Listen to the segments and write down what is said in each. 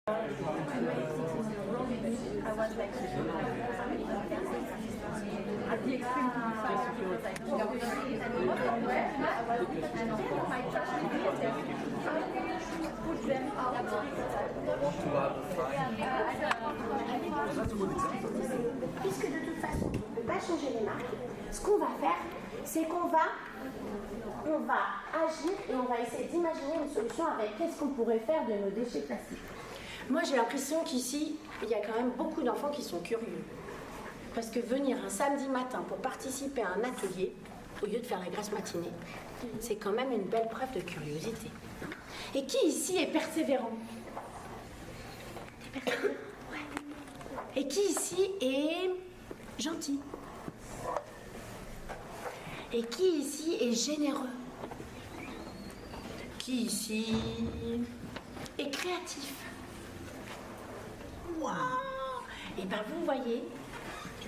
Puisque de toute façon, on ne peut pas changer les marques, ce qu'on va faire, c'est qu'on va agir et on va essayer d'imaginer une solution avec qu'est-ce qu'on pourrait faire de nos déchets plastiques. Moi, j'ai l'impression qu'ici, il y a quand même beaucoup d'enfants qui sont curieux. Parce que venir un samedi matin pour participer à un atelier, au lieu de faire la grasse matinée, c'est quand même une belle preuve de curiosité. Et qui ici est persévérant? T'es persévérant? Ouais. Et qui ici est gentil? Et qui ici est généreux? Qui ici est créatif? Waouh! Et bien vous voyez,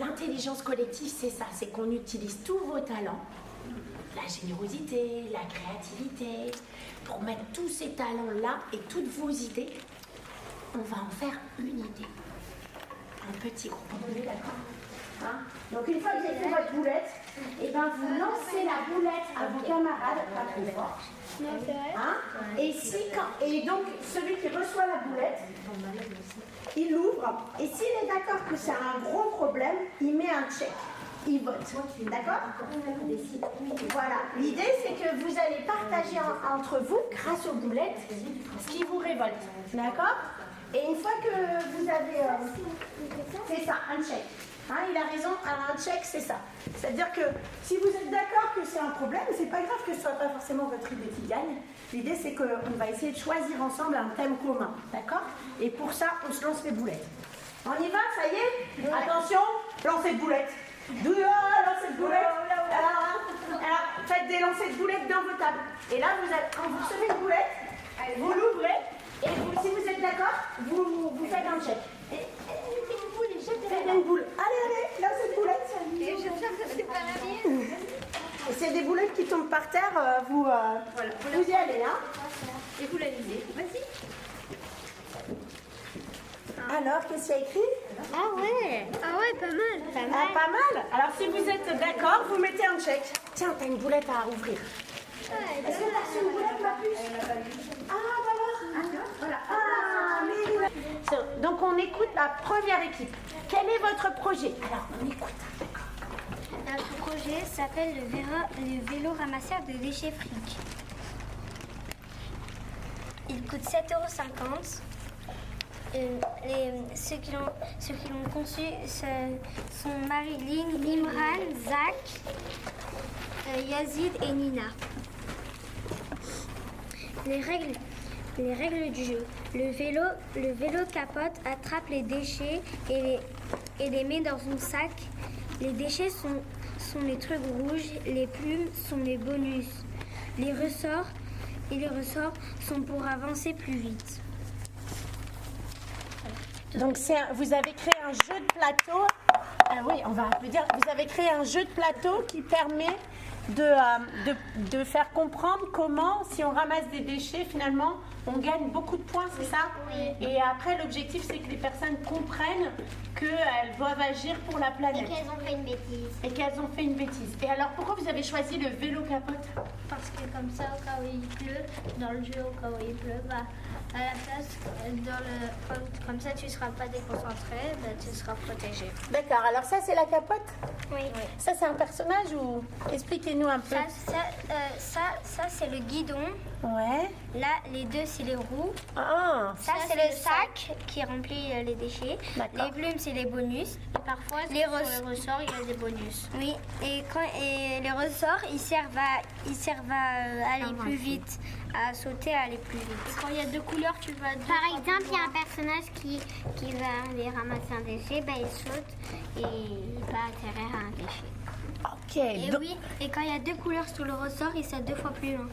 l'intelligence collective c'est ça, c'est qu'on utilise tous vos talents, la générosité, la créativité, pour mettre tous ces talents-là et toutes vos idées, on va en faire une idée. Un petit groupe, vous êtes d'accord? Hein? Donc une fois que vous avez fait votre boulette, et ben vous lancez la boulette à vos camarades, pas trop fort. Hein? Et donc celui qui reçoit la boulette, il l'ouvre et s'il est d'accord que c'est un gros problème, il met un check. Il vote. D'accord? Voilà. L'idée c'est que vous allez partager entre vous, grâce aux boulettes, ce qui vous révolte. D'accord? Et une fois que vous avez fait ça, un check. Hein, il a raison, un check c'est ça. C'est-à-dire que si vous êtes d'accord que c'est un problème, c'est pas grave que ce soit pas forcément votre idée qui gagne. L'idée c'est qu'on va essayer de choisir ensemble un thème commun, d'accord? Et pour ça, on se lance les boulettes. On y va, ça y est? Attention, lancez de boulettes. Lancez de boulettes. Alors, faites des lancers de boulettes dans vos tables. Et là, quand vous recevez une boulette, vous l'ouvrez et si vous êtes d'accord, vous faites un check. Faites une boule. Allez, lancez de boulettes. Et je sais que c'est pas la mienne. Et c'est des boulettes qui tombent par terre, vous y allez, hein? Et vous la lisez. Vas-y. Alors, qu'est-ce qu'il y a écrit? Ah ouais, pas mal. Pas mal. Alors, si vous êtes d'accord, vous mettez un check. Tiens, t'as une boulette à ouvrir. Est-ce que t'as reçu une boulette, ma puce? Voilà. Donc, on écoute la première équipe. Quel est votre projet? Alors, on écoute. Notre projet s'appelle le vélo ramasseur de déchets fric. Il coûte 7,50 €. Ceux qui l'ont conçu sont Marilyn, Imran, Zach, Yazid et Nina. Les règles du jeu. Le vélo capote, attrape les déchets et les met dans un sac. Les déchets sont les trucs rouges, les plumes sont les bonus. Les ressorts sont pour avancer plus vite. Donc vous avez créé un jeu de plateau. Oui, on va dire. Vous avez créé un jeu de plateau qui permet de faire comprendre comment, si on ramasse des déchets, finalement, on gagne beaucoup de points, c'est ça? Oui. Et après, l'objectif, c'est que les personnes comprennent qu'elles doivent agir pour la planète. Et qu'elles ont fait une bêtise. Et alors, pourquoi vous avez choisi le vélo capote? Parce que comme ça, au cas où il pleut, dans le jeu, au cas où il pleut, à la place, comme ça, tu ne seras pas déconcentré, tu seras protégé. D'accord, alors ça, c'est la capote? Oui. Ça, c'est un personnage ou... Expliquez-nous un peu. Ça c'est le guidon. Ouais. Là, les deux, c'est les roues. Ah. Ça, c'est le sac qui remplit les déchets. D'accord. Les plumes, c'est les bonus. Et parfois, sur les ressorts, il y a des bonus. Oui, et les ressorts, ils servent à aller plus vite, à sauter, à aller plus vite. Quand il y a deux couleurs, tu vas... Par exemple, il y a un personnage qui va aller ramasser un déchet, il saute et il va atterrir à un déchet. Ok. Et oui, et quand il y a deux couleurs sur le ressort, il saute 2 fois plus loin.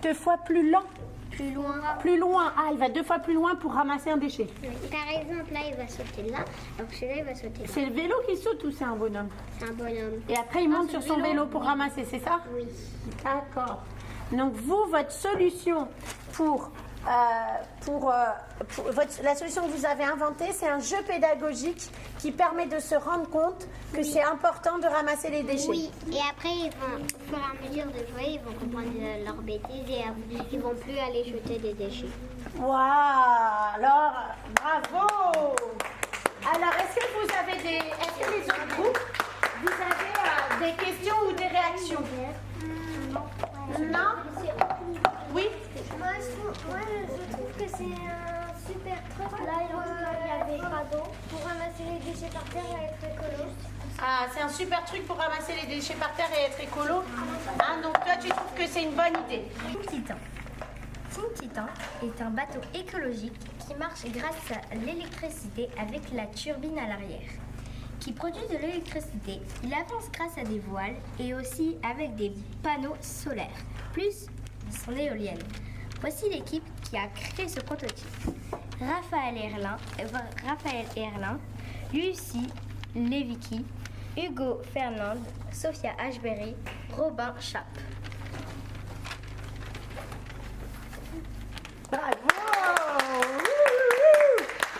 2 fois plus lent. Plus loin. Plus loin. Ah, il va 2 fois plus loin pour ramasser un déchet. Par exemple, là, il va sauter là, donc celui-là, il va sauter là. C'est le vélo qui saute ou c'est un bonhomme? C'est un bonhomme. Et après, il monte sur son vélo pour ramasser, c'est ça? Oui. D'accord. Donc vous, votre solution pour la solution que vous avez inventée, c'est un jeu pédagogique qui permet de se rendre compte que c'est important de ramasser les déchets. Oui, et après, ils vont, au fur et à mesure de jouer, ils vont comprendre leurs bêtises et ils vont plus aller jeter des déchets. Waouh! Alors, bravo! Alors, est-ce que les autres groupes, vous avez des questions ou des réactions? Non? Oui? Moi, je trouve que c'est un super truc. Là, il y avait pas d'eau pour ramasser les déchets par terre et être écolo. Ah, c'est un super truc pour ramasser les déchets par terre et être écolo. Hein, donc toi, tu trouves que c'est une bonne idée? Team Titan. Team Titan est un bateau écologique qui marche grâce à l'électricité avec la turbine à l'arrière. Qui produit de l'électricité, il avance grâce à des voiles et aussi avec des panneaux solaires, plus son éolienne. Voici l'équipe qui a créé ce prototype. Raphaël Erlin, Lucie Levicki, Hugo Fernand, Sophia Ashberry, Robin Chappe. Bravo!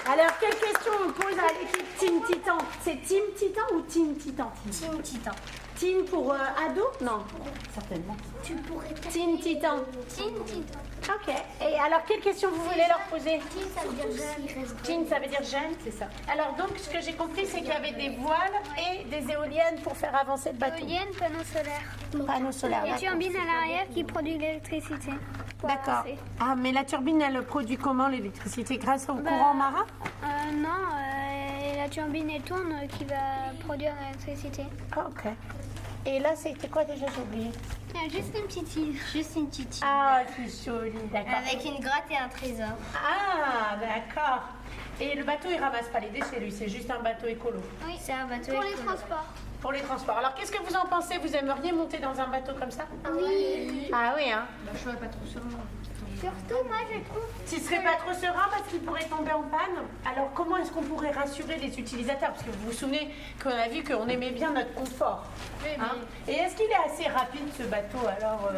Alors, quelle question on pose à l'équipe Team Titan? C'est Team Titan ou Team Titan? Team Titan. Team pour ado? Non, certainement. Tu pourrais Team Titan. Team Titan. Ok. Et alors, quelle question vous voulez leur poser? Team, ça veut dire jeune. Team, ça veut dire jeune, c'est ça. Alors, donc, ce que j'ai compris, c'est qu'il y avait des voiles et des éoliennes pour faire avancer le bateau. Éolienne, panneaux solaires. Panneaux solaires. Et turbine à l'arrière qui produit l'électricité. D'accord. Ah, mais la turbine, elle produit comment l'électricité? Grâce au courant marin? Non, la turbine elle tourne qui va produire l'électricité. Ok. Et là, c'était quoi déjà? J'ai oublié. Juste une petite île. Juste une petite île. Ah, c'est joli, d'accord. Avec une grotte et un trésor. Ah, d'accord. Et le bateau, il ramasse pas les déchets, lui. C'est juste un bateau écolo. Oui, C'est un bateau pour les écolo. transports. Pour les transports. Alors, qu'est-ce que vous en pensez? Vous aimeriez monter dans un bateau comme ça? Oui. Ah oui, hein? Surtout, moi, je trouve. Tu serais pas trop serein parce qu'il pourrait tomber en panne. Alors, comment est-ce qu'on pourrait rassurer les utilisateurs? Parce que vous vous souvenez qu'on a vu qu'on aimait bien notre confort. Hein? Et est-ce qu'il est assez rapide, ce bateau? Alors,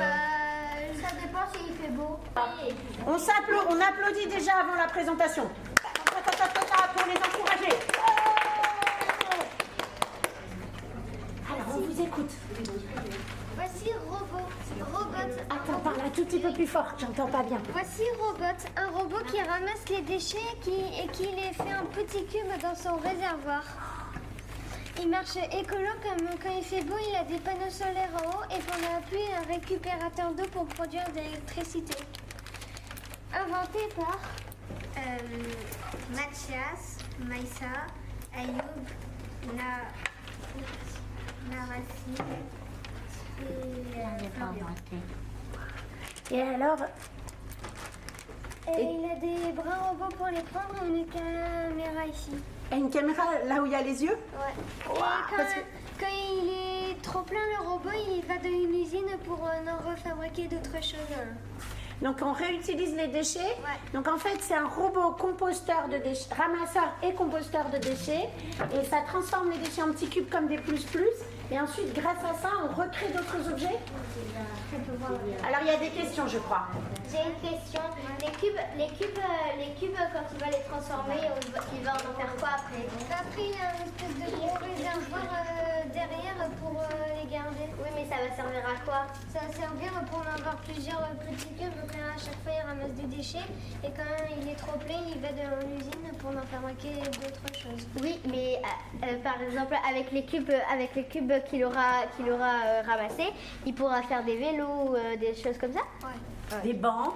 Ça dépend s'il fait beau. on applaudit déjà avant la présentation. Pour les encourager. Alors, on vous écoute. Voici Robot. Attends, parle un tout petit peu plus fort, j'entends pas bien. Voici Robot, un robot qui ramasse les déchets et qui les fait un petit cube dans son réservoir. Il marche écolo comme quand il fait beau, il a des panneaux solaires en haut et qu'on a appuyé un récupérateur d'eau pour produire de l'électricité. Inventé par Mathias, Maïssa, Ayoub, Narassi Et alors, et il a des bras robots pour les prendre et une caméra ici. et une caméra là où il y a les yeux? Ouais. Wow, Et parce que- quand il est trop plein, le robot, il va dans une usine pour en refabriquer d'autres choses. Donc on réutilise les déchets. Ouais. Donc en fait c'est un robot composteur de déchets, ramasseur et composteur de déchets. Et ça transforme les déchets en petits cubes comme des plus-plus. Et ensuite grâce à ça on recrée d'autres objets. Alors il y a des questions je crois. J'ai une question. Les cubes, quand il va les transformer, il va en faire quoi après? Après, il y a une espèce de gros réservoir derrière pour les garder. Oui, mais ça va servir à quoi? Ça va servir pour en avoir plusieurs petits cubes. Donc à chaque fois, il ramasse des déchets. Et quand il est trop plein, il va dans l'usine pour en fabriquer d'autres choses. Oui, mais par exemple, avec les cubes qu'il aura ramassés, il pourra faire des vélos, des choses comme ça? Ouais. Des bancs.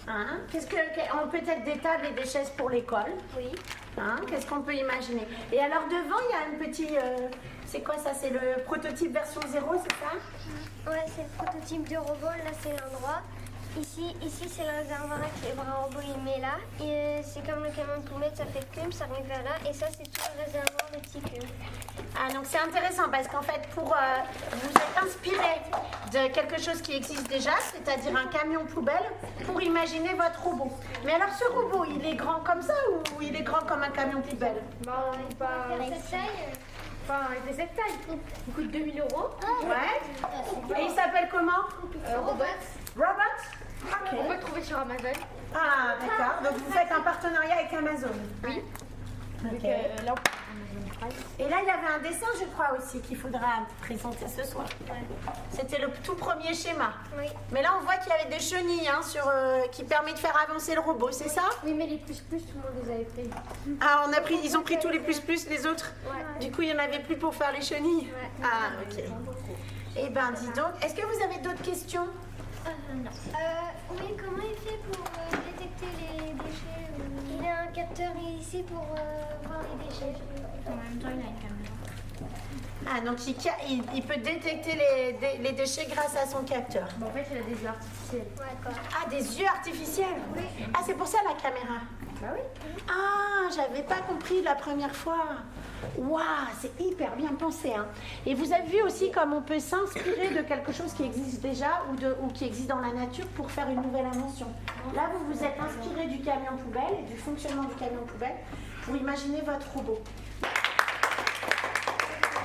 Hein? On peut être des tables et des chaises pour l'école. Oui. Hein? Qu'est-ce qu'on peut imaginer? Et alors devant il y a un petit... c'est quoi ça? C'est le prototype version 0, c'est ça? Ouais, c'est le prototype de robot. Là, c'est l'endroit. Ici c'est le réservoir avec les bras robots, il met là. Et c'est comme le camion de poumette, ça fait cube, ça arrive vers là. Et ça, c'est tout le réservoir de petits cubes. Ah, donc c'est intéressant parce qu'en fait, pour vous êtes inspiré de quelque chose qui existe déjà, c'est-à-dire un camion poubelle, pour imaginer votre robot. Mais alors ce robot, il est grand comme ça ou il est grand comme un camion poubelle? Cette taille, Il fait cette taille. Il coûte 2000 €. Ouais. Et il s'appelle comment? Robot. Robot? On peut le trouver sur Amazon. Ah, d'accord. Donc vous faites un partenariat avec Amazon. Oui. Ok. Là, on peut Amazon Prime. Et là, il y avait un dessin, je crois aussi, qu'il faudra présenter ce soir. C'était le tout premier schéma. Oui. Mais là, on voit qu'il y avait des chenilles qui permettent de faire avancer le robot, c'est ça? Oui, mais les plus, tout le monde les avait pris. Ah, ils ont pris tous les plus, les autres. Du coup, il n'y en avait plus pour faire les chenilles. Ah, ok. Eh ben, dis donc, est-ce que vous avez d'autres questions? Non. Oui, comment il fait pour détecter les déchets Il a un capteur ici pour voir les déchets. En même temps, il a une caméra. Ah, donc il peut détecter les déchets grâce à son capteur. Bon, en fait, il a des yeux artificiels. D'accord. Ah, des yeux artificiels? Oui. Ah, c'est pour ça la caméra? Bah oui. Ah, j'avais pas compris la première fois. Waouh, c'est hyper bien pensé. Hein. Et vous avez vu aussi comme on peut s'inspirer de quelque chose qui existe déjà ou qui existe dans la nature pour faire une nouvelle invention. Là, vous vous êtes inspiré du camion poubelle et du fonctionnement du camion poubelle pour imaginer votre robot.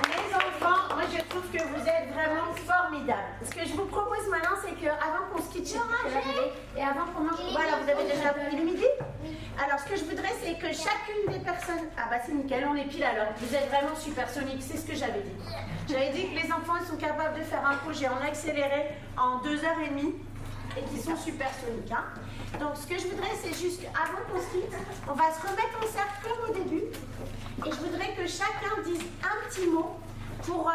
Les enfants, moi je trouve que vous êtes vraiment formidables. Ce que je vous propose maintenant, c'est qu'avant qu'on se quitte et avant qu'on mange, voilà, vous avez déjà pris le midi. Alors, ce que je voudrais, c'est que chacune des personnes... Ah bah c'est nickel, on est pile alors. Vous êtes vraiment supersoniques, c'est ce que j'avais dit. J'avais dit que les enfants ils sont capables de faire un projet en accéléré en 2h30 et qu'ils sont supersoniques. Hein. Donc, ce que je voudrais, c'est juste qu'avant qu'on se quitte, on va se remettre en cercle comme au début. Et je voudrais que chacun dise un petit mot pour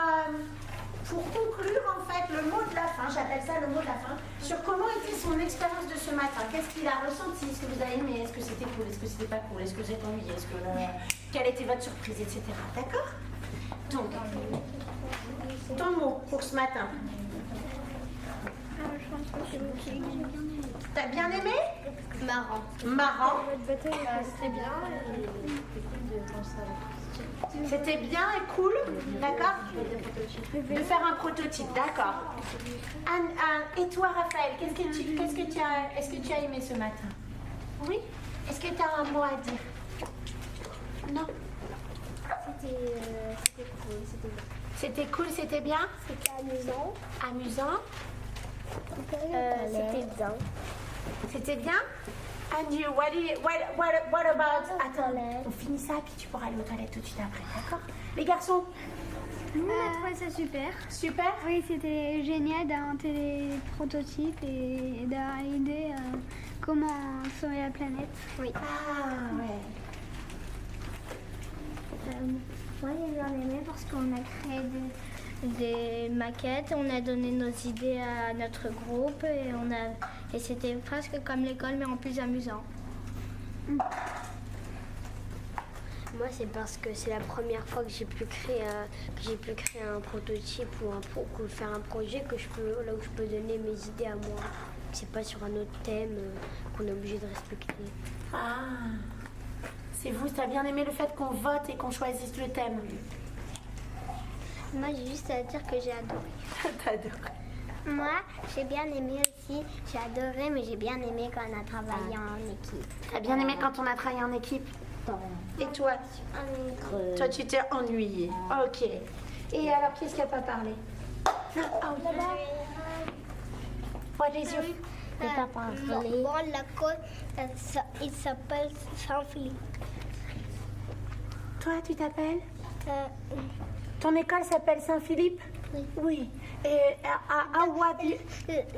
conclure en fait le mot de la fin, j'appelle ça le mot de la fin, sur comment était son expérience de ce matin, qu'est-ce qu'il a ressenti, est-ce que vous avez aimé, est-ce que c'était cool, est-ce que c'était pas cool, est-ce que vous êtes ennuyé, quelle était votre surprise, etc. D'accord? Donc, ton mot pour ce matin. Je pense que c'est ok, j'ai bien aimé. T'as bien aimé? Marrant. Marrant. C'était bien. C'était bien et cool, d'accord? De faire un prototype, d'accord. Et toi, Raphaël, est-ce que tu as aimé ce matin? Oui? Est-ce que tu as un mot à dire? Non? C'était cool, c'était bien. C'était cool, c'était bien? C'était amusant. Amusant? C'était bien. C'était bien? And you, what about... Attends, on finit ça, puis tu pourras aller aux toilettes tout de suite après, d'accord? Les garçons? Nous, on a trouvé ça super. Super? Oui, c'était génial d'inventer les prototypes et d'avoir l'idée comment sauver la planète. Oui. Ah, ouais. Moi, j'ai bien aimé parce qu'on a créé Des maquettes, on a donné nos idées à notre groupe et c'était presque comme l'école mais en plus amusant. Moi, c'est parce que c'est la première fois que j'ai pu créer un prototype ou faire un projet là où je peux donner mes idées à moi. C'est pas sur un autre thème qu'on est obligé de respecter. Ah, c'est vous, t'as bien aimé le fait qu'on vote et qu'on choisisse le thème? Moi, j'ai juste à dire que j'ai adoré. T'as adoré. Moi, j'ai bien aimé aussi. J'ai adoré, mais j'ai bien aimé quand on a travaillé en équipe. T'as bien aimé quand on a travaillé en équipe? Et toi? Toi, tu t'es ennuyée. Ok. Et alors, qui est-ce qui n'a pas parlé? Non. Oh, What is your... Bon, la côte, il s'appelle Saint-Philippe. Toi, tu t'appelles? Ton école s'appelle Saint-Philippe? Oui. Oui. Et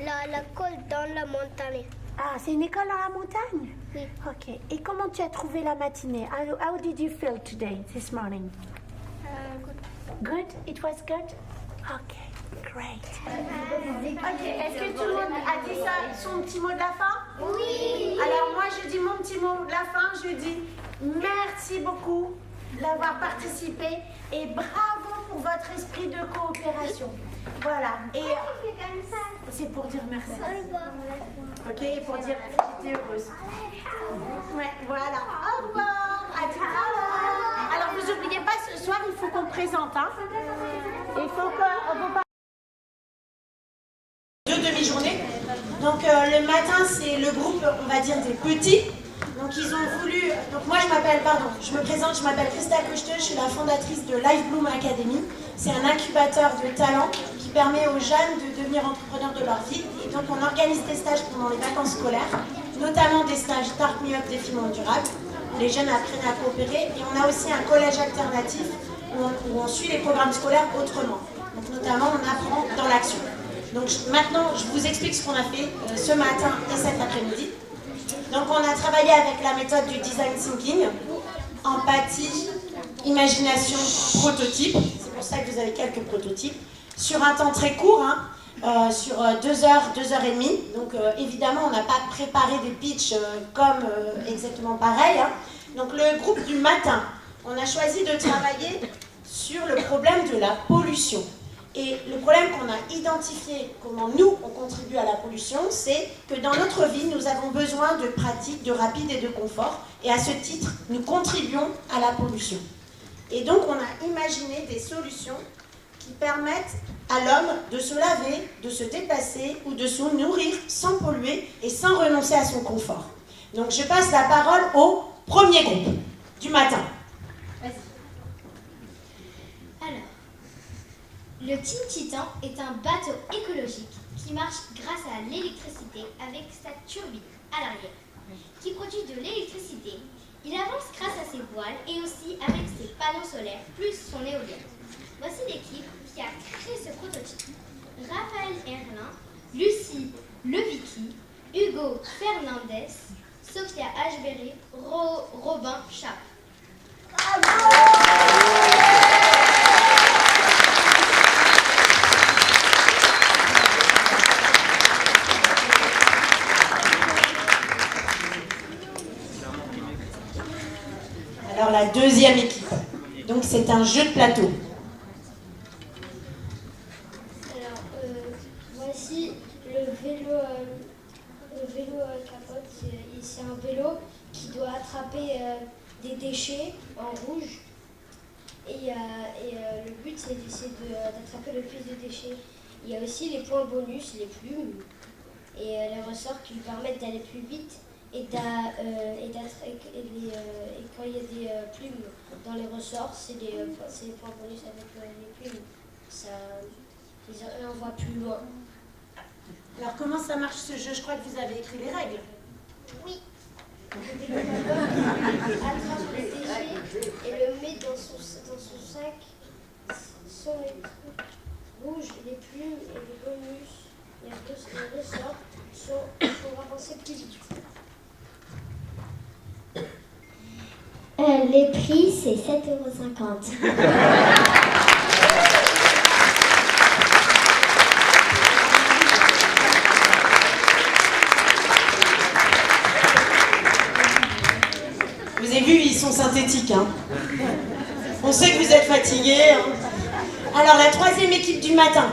La côte dans la montagne. Ah, c'est une école dans la montagne? Oui. Ok. Et comment tu as trouvé la matinée? How did you feel today, this morning? Good? It was good? Ok, great. Ok, est-ce que tout le monde a dit son petit mot de la fin? Oui. Alors moi, je dis mon petit mot de la fin, je dis merci beaucoup d'avoir participé et bravo pour votre esprit de coopération. Voilà. Et c'est pour dire merci. Ok, et pour dire que j'étais heureuse. Ouais, voilà. Au revoir. À tout à l'heure. Alors, vous n'oubliez pas, ce soir, il faut qu'on présente. Hein. Il faut qu'on... Deux demi-journées. Donc, le matin, c'est le groupe, on va dire, des petits. Donc ils ont voulu, donc moi je me présente, je m'appelle Christa Cochteux, je suis la fondatrice de Life Bloom Academy. C'est un incubateur de talent qui permet aux jeunes de devenir entrepreneurs de leur vie et donc on organise des stages pendant les vacances scolaires, notamment des stages Start Me Up Défi Monde Durable, où les jeunes apprennent à coopérer. Et on a aussi un collège alternatif où on suit les programmes scolaires autrement. Donc notamment, on apprend dans l'action. Donc maintenant, je vous explique ce qu'on a fait ce matin et cet après-midi. Donc on a travaillé avec la méthode du design thinking, empathie, imagination, prototype. C'est pour ça que vous avez quelques prototypes. Sur un temps très court, sur 2 heures, 2 heures et demie. Donc évidemment, on n'a pas préparé des pitchs comme exactement pareil. Donc le groupe du matin, on a choisi de travailler sur le problème de la pollution. Et le problème qu'on a identifié, comment nous, on contribue à la pollution, c'est que dans notre vie, nous avons besoin de pratiques, de rapide et de confort. Et à ce titre, nous contribuons à la pollution. Et donc, on a imaginé des solutions qui permettent à l'homme de se laver, de se déplacer ou de se nourrir sans polluer et sans renoncer à son confort. Donc, je passe la parole au premier groupe du matin. Alors, le Team Titan est un bateau écologique qui marche grâce à l'électricité avec sa turbine à l'arrière, qui produit de l'électricité. Il avance grâce à ses voiles et aussi avec ses panneaux solaires plus son éolienne. Voici l'équipe qui a créé ce prototype. Raphaël Erlin, Lucie Levicky, Hugo Fernandez, Sophia Ashberry, Robin Chap. Alors la deuxième équipe, donc c'est un jeu de plateau. Alors, voici le vélo capote. C'est un vélo qui doit attraper des déchets en rouge. Et le but, c'est d'attraper le plus de déchets. Il y a aussi les points bonus, les plumes, et les ressorts qui lui permettent d'aller plus vite. Et quand il y a des plumes dans les ressorts, c'est les points bonus avec les plumes. Ils en voient plus loin. Alors comment ça marche ce jeu? Je crois que vous avez écrit les règles. Oui. Le attrape les déchets et le met dans son sac. Sont les trucs rouges, les plumes et les bonus. Les ressorts sont pour avancer plus vite. Les prix, c'est 7,50 €. Vous avez vu, ils sont synthétiques. On sait que vous êtes fatigués. Alors la troisième équipe du matin.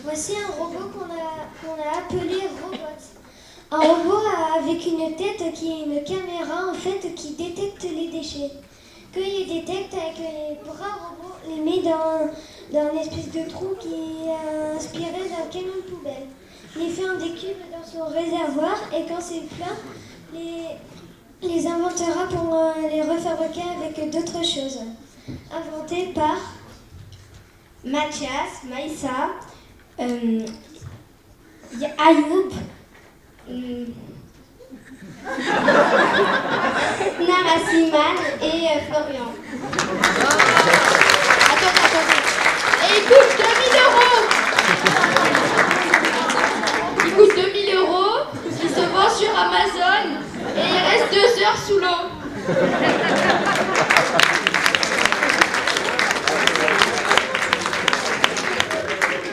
Voici un robot qu'on a appelé Robot. Un robot avec une tête qui est une caméra en fait qui détecte les déchets. Quand il les détecte avec les bras robots, les met dans une espèce de trou qui est inspiré d'un camion de poubelle. Il les fait un décube dans son réservoir et quand c'est plein, les inventera pour les refabriquer avec d'autres choses. Inventé par Mathias, Maïssa, Ayoub, Narasimhan et Florian. Attends. Et il coûte 2000 €. Il coûte 2000 €. Il se vend sur Amazon et il reste 2 heures sous l'eau.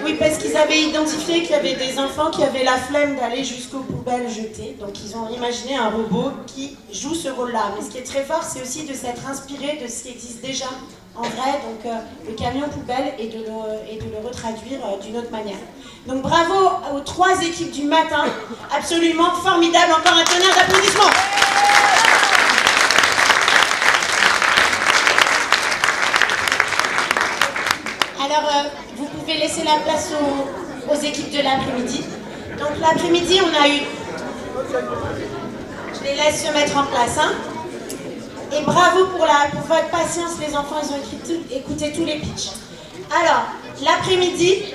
Oui, parce qu'ils avaient identifié qu'il y avait des enfants qui avaient la flemme d'aller jusqu'aux poubelles jetées. Donc ils ont imaginé un robot qui joue ce rôle-là. Mais ce qui est très fort, c'est aussi de s'être inspiré de ce qui existe déjà en vrai, donc le camion poubelle, et de le retraduire d'une autre manière. Donc bravo aux 3 équipes du matin, absolument formidable. Encore un tonnerre d'applaudissements. Alors, vous pouvez laisser la place aux équipes de l'après-midi. Donc l'après-midi, on a eu... Je les laisse se mettre en place. Et bravo pour votre patience, les enfants, ils ont écouté tous les pitchs. Alors, l'après-midi,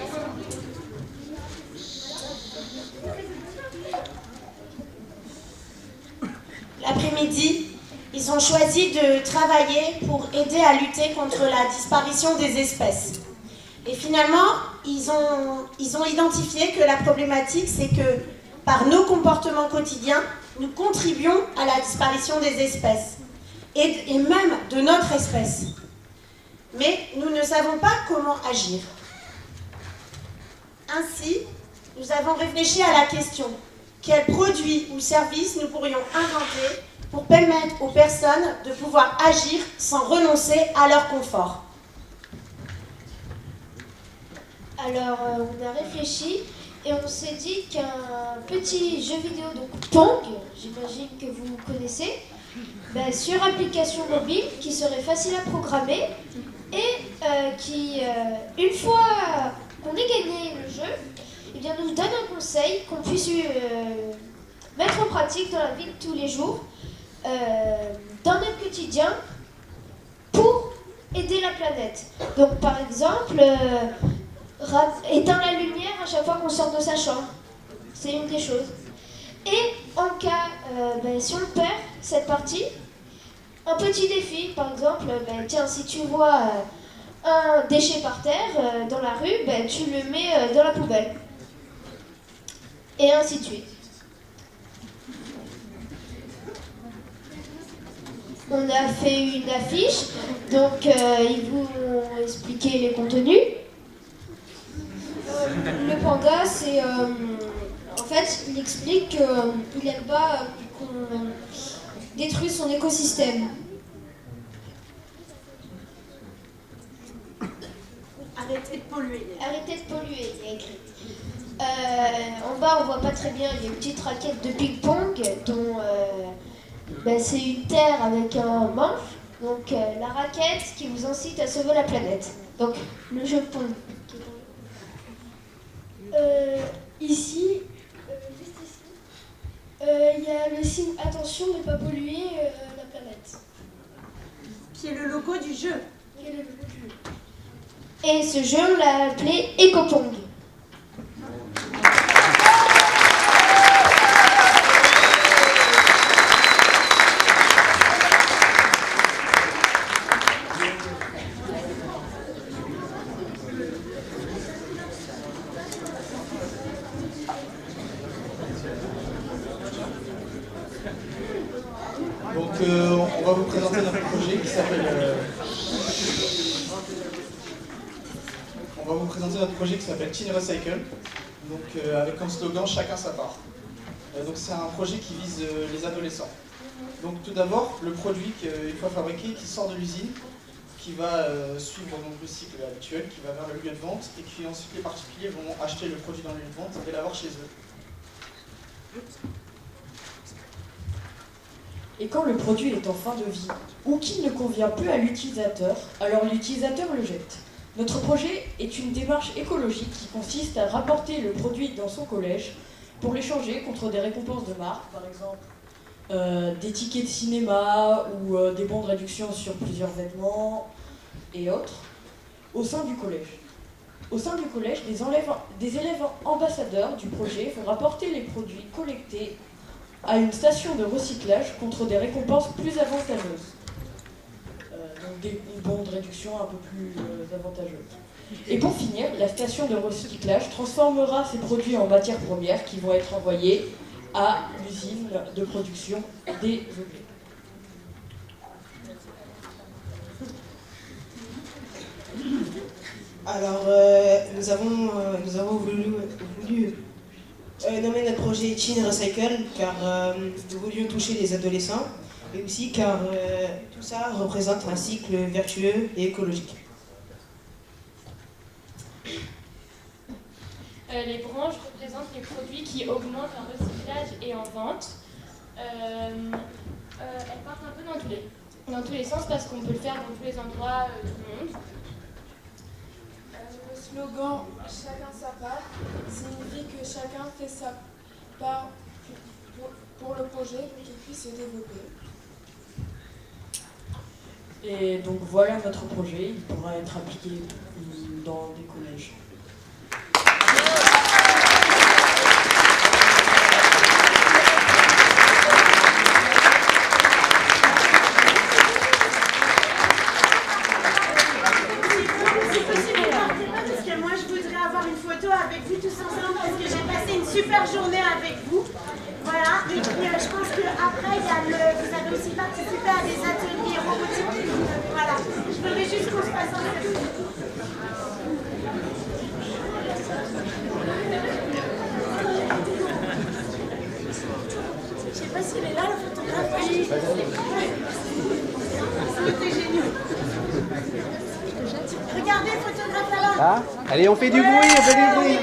l'après-midi, ils ont choisi de travailler pour aider à lutter contre la disparition des espèces. Et finalement, ils ont identifié que la problématique, c'est que par nos comportements quotidiens, nous contribuons à la disparition des espèces, et même de notre espèce. Mais nous ne savons pas comment agir. Ainsi, nous avons réfléchi à la question: quels produits ou services nous pourrions inventer pour permettre aux personnes de pouvoir agir sans renoncer à leur confort? Alors, on a réfléchi et on s'est dit qu'un petit jeu vidéo, donc Pong, j'imagine que vous connaissez, sur application mobile, qui serait facile à programmer et qui, une fois qu'on ait gagné le jeu, eh bien, nous donne un conseil qu'on puisse mettre en pratique dans la vie de tous les jours, dans notre quotidien, pour aider la planète. Donc, par exemple, éteindre la lumière à chaque fois qu'on sort de sa chambre. C'est une des choses. Et en cas, si on perd cette partie, un petit défi, par exemple, tiens, si tu vois un déchet par terre dans la rue, tu le mets dans la poubelle. Et ainsi de suite. On a fait une affiche, donc ils vous ont expliqué les contenus. Le panda, c'est... en fait, il explique qu'il n'aime pas qu'on détruise son écosystème. Arrêtez de polluer. Arrêtez de polluer, il y a écrit. En bas, on voit pas très bien, il y a une petite raquette de ping-pong dont c'est une terre avec un manche. Donc la raquette qui vous incite à sauver la planète. Donc le jeu Pong. Ici, juste ici, il y a le signe attention de ne pas polluer la planète. Qui est le logo du jeu. Et ce jeu, on l'a appelé Ecopong. Donc on va vous présenter notre projet qui s'appelle Teen Recycle, donc avec comme slogan chacun sa part. Donc c'est un projet qui vise les adolescents. Donc tout d'abord, le produit une fois fabriqué qui sort de l'usine, qui va suivre donc, le cycle habituel, qui va vers le lieu de vente, et qui ensuite les particuliers vont acheter le produit dans le lieu de vente et l'avoir chez eux. Et quand le produit est en fin de vie, ou qu'il ne convient plus à l'utilisateur, alors l'utilisateur le jette. Notre projet est une démarche écologique qui consiste à rapporter le produit dans son collège pour l'échanger contre des récompenses de marque, par exemple des tickets de cinéma ou des bons de réduction sur plusieurs vêtements et autres, au sein du collège. Au sein du collège, des élèves ambassadeurs du projet vont rapporter les produits collectés à une station de recyclage contre des récompenses plus avantageuses. Donc des bons de réduction un peu plus avantageuses. Et pour finir, la station de recyclage transformera ces produits en matières premières qui vont être envoyées à l'usine de production des objets. Alors, nous avons voulu nommer notre projet Teen Recycle car nous voulions toucher les adolescents et aussi car tout ça représente un cycle vertueux et écologique. Les branches représentent les produits qui augmentent en recyclage et en vente. Elles partent un peu dans tous les sens parce qu'on peut le faire dans tous les endroits du monde. Le slogan « Chacun sa part » signifie que chacun fait sa part pour le projet pour qu'il puisse se développer. Et donc voilà notre projet, il pourra être appliqué dans des collèges. super journée avec vous. Voilà, et puis je pense qu'après, vous avez aussi participé à des ateliers robotiques. Voilà, je voudrais juste qu'on se passe un peu. Je sais pas s'il est là, le photographe. C'était génial. Regardez, photographe là-bas. Ah, allez, on fait du bruit, on fait du bruit.